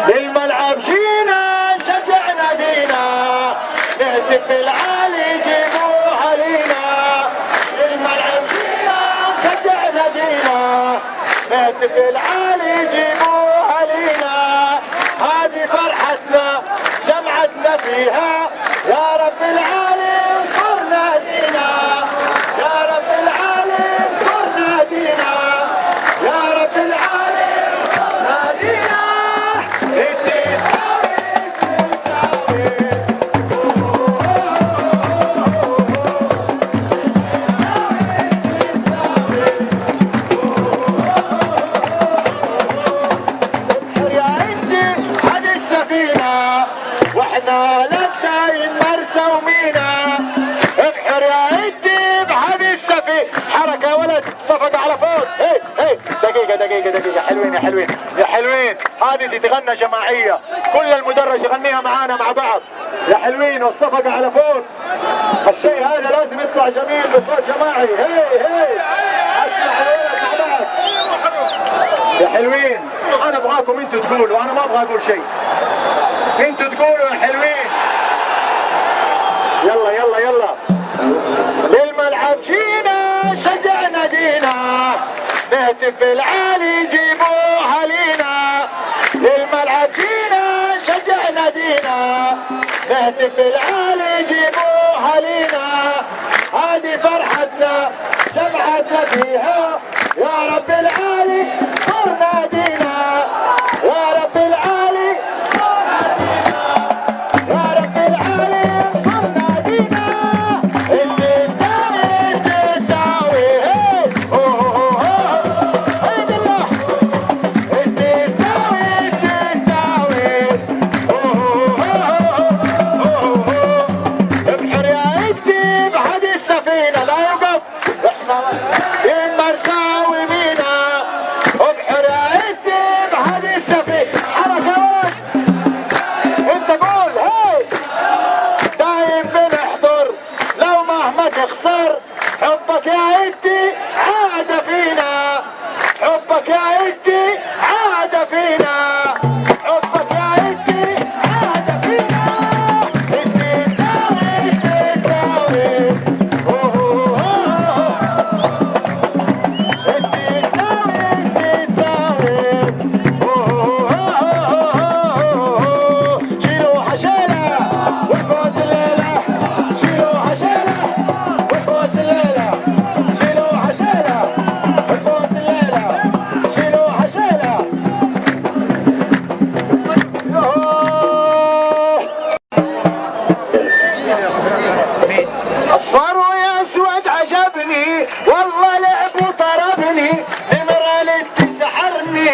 للملعب جينا نشجع نادينا نهتف بالعالي جيبوها لينا. للملعب جينا نشجع نادينا نهتف بالعالي جيبوها لينا. هذه فرحتنا جمعتنا فيها يا رب العالي انصر نادينا. يا رب العالي انصر نادينا. يا رب العالي انصر نادينا. واحنا للدايم مرسى ومينا. ابحر يا عدي بهذه السفينة. حركة يا ولد صفقة على فوق. هي دقيقة حلوين يا حلوين يا حلوين. هذه تتغنى جماعية كل المدرج يغنيها معانا مع بعض يا حلوين. والصفقة على فوق. الشيء هذا لازم يطلع جميل بصوت جماعي. هي اسمع يا ولد يا حلوين. انا ابغاكم انتوا تقولوا، انا ما ابغى اقول شيء، انتوا تقولوا يا حلوين. يلا للملعب جينا شجع نادينا نهتف بالعالي جيبوها لينا. للملعب جينا شجع نادينا نهتف بالعالي جيبوها لينا. هذه فرحتنا جمعتنا فيها يا رب العالي صر نادينا. يا رب العالي تخسر. حبك يا عدي عاد فينا. حبك يا عدي عاد فينا. حبك يا عدي عاد فينا. عدي تساوي شيلوا حشيلة والفوز الليلة. شيلوا حشيلة اصفر واسود عجبني والله لعب وطربني. نمرة للتي سحرني